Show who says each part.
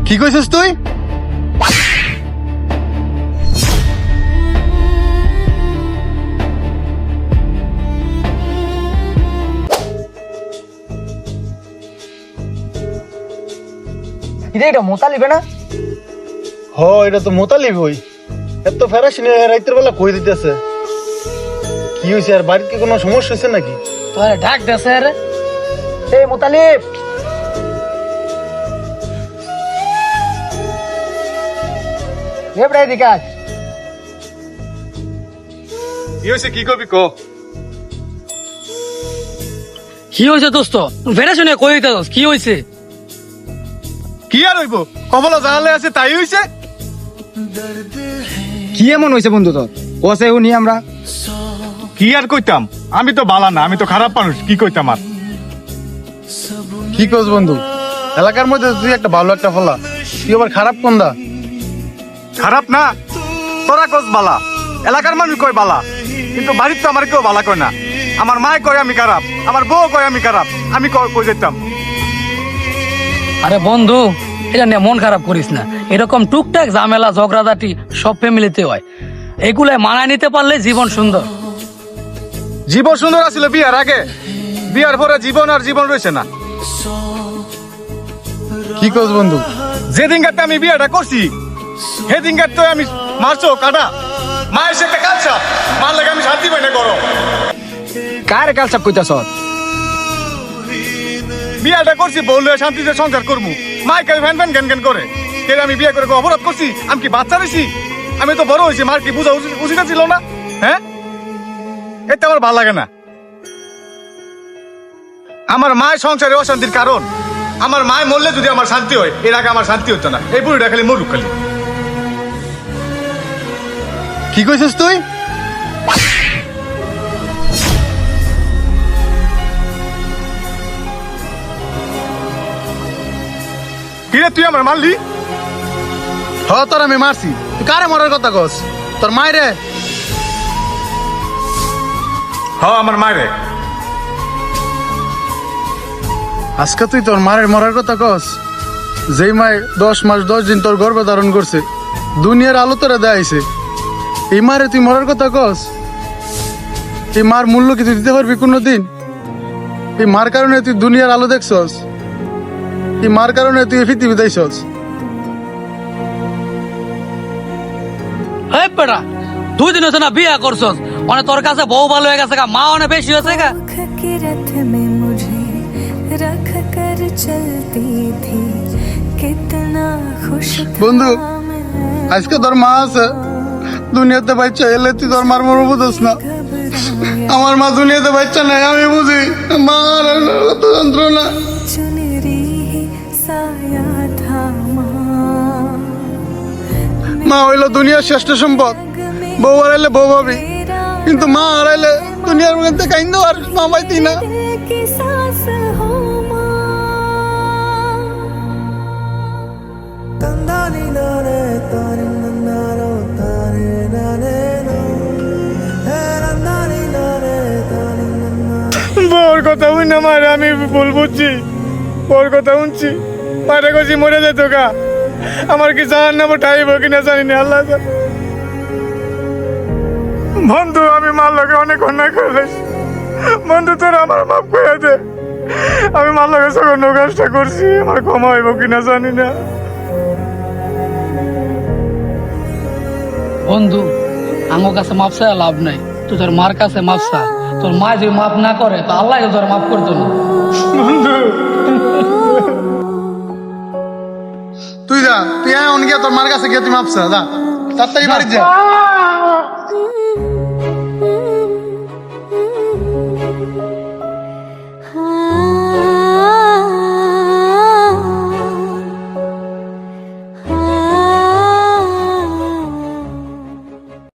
Speaker 1: কি কইছিস তুই?
Speaker 2: এটা মোতালিবে না?
Speaker 1: হ, এটা তো মোতালিব হই। এত ফেরাস নিয়ে রাইতের বেলা কই দিতেছে। কি হয়েছে? আর বাড়িতে কি কোনো সমস্যা হয়েছে নাকি?
Speaker 2: তোর ডাক দেছে রে। এই মোতালিব, এবারে দিকে আয়।
Speaker 1: কি হয়েছে? কি করবি ক?
Speaker 2: কি হয়েছে দোস্ত? ফেরে শুনে কই দিতে কি হয়েছে?
Speaker 1: কি আর হইব? কমলা জানালে আছে তাই হয়েছে।
Speaker 3: কি এমন হয়েছে বন্ধু তোর? ওসে উনি আমরা
Speaker 1: কি আর কইতাম? আমি তো বালা না, আমি তো খারাপ মানুষ। কি কইতাম আর? কি কস বন্ধু? এলাকার মধ্যে তুই একটা ভালো একটা ফলা, তুই আবার খারাপ কোনটা? খারাপ না, তোরা কস বালা, এলাকার মানুষ কয় বালা, কিন্তু বাড়ির তো আমার কেউ বালা কয় না। আমার মায় কয় আমি খারাপ, আমার বউ কয় আমি খারাপ। আমি কই যেতাম?
Speaker 2: আরে বন্ধু, এটা নিয়ে মন খারাপ করিস না। এরকম টুকটাক ঝামেলা ঝগড়াঝাটি সব ফ্যামিলিতে হয়। এগুলাই মানায় নিতে পারলে জীবন সুন্দর।
Speaker 1: জীবন সুন্দর আছিল বিয়ার আগে, বিয়ার পরে জীবন আর জীবন রয়েছে না। কি কস বন্ধু? যেদিন গাতে আমি বিয়াটা করছি সেদিন গাতে আমি মারছো কাটা, মায়ের সাথে কালছা মার লাগে আমি শান্তি পাই না। করো
Speaker 3: কার কাল সব কইতাছ?
Speaker 1: বিয়াটা করছি বললে শান্তিতে সংসার করবো, মাই কে ফ্যান ফ্যান জ্ঞান করে। কেন আমি বিয়ে করে অপরাধ করছি? আমি কি বাচ্চা রয়েছি? আমি তো বড় হয়েছি, মার কি বোঝা উচিত ছিল না? হ্যাঁ, এতে আমার ভালো লাগে না। আমার মায়ের সংসারে অশান্তির কারণ, আমার মায় মরলে যদি আমার শান্তি হয়, এর আগে আমার শান্তি হতো না। এই বুড়িটা খালি মরুক খালি। কি কইছিস তুই? কিরে তুই আমার মারলি? হ, তোর আমি মারছি। তুই কারে মরার কথা কস? তোর মায়েরে? হ, আমার মায়েরে। আজকে তুই তোর মায়ের মরার কথা কস? যেই মায় 10 মাস 10 দিন তোর গর্ভ ধারণ করছে, দুনিয়ার আলো তোরা দেয়াইছে, এই মারে তুই মরার কথা কস? এই মার মূল্য কি তুই দিতে পারবি কোনোদিন? এই মার কারণে তুই দুনিয়ার আলো দেখছস, এই মার কারণে তুই পৃথিবী দেখছস।
Speaker 2: এই বেটা, 2 দিন হচ্ছে না বিয়া করছস, মানে তোর কাছে বউ ভালো হয়ে গেছে, মা অনেক বেশি হয়েছে গা।
Speaker 4: के रथ में मुझे रख कर चलती थी, कितना खुश
Speaker 1: বন্ধু, আজকে তোর মা আছে দুনিয়াতে, বাচ্চা এলে তুই তোর মার মরবো দোস না। আমার মা দুনিয়াতে বাচ্চা নাই, আমি বুঝি মার কত যন্ত্রণা।
Speaker 4: चुनरी ही साया था
Speaker 1: মা হইলো দুনিয়ার শ্রেষ্ঠ সম্পদ। বউ হারাইলে বউ ভাবি, কিন্তু মা হারাইলে দুনিয়ার মধ্যে কাইন্দ আর মা পাইতি না।
Speaker 4: की सांस हो
Speaker 1: বউর কথা শুন না মারে, আমি ভুল বুঝছি। বউর কথা শুনছি, মারে কছি মরে যেত গা। আমার কি জান না ঠাইব কিনা জানি না, আল্লাহ জানে। বন্ধু, আমি মার লগে অনেক অন্যায় করে বন্ধু, তোর আমার মাফ করে দে। আমি মার লগে সগন্য কাজটা করছি, আমার ক্ষমা হইব কিনা জানি না।
Speaker 2: বন্ধু, আমার কাছে মাপ চাই লাভ নাই, তুই তোর মার কাছে মাপ চা। তোর মা যদি মাপ না করে তো আল্লাহ তোর মাফ করতো না।
Speaker 1: বন্ধু, তুই যা, তুই অন গিয়া তোর মার কাছে গিয়ে তুই মাপসা যা, তাড়াতাড়ি বাড়ি যা।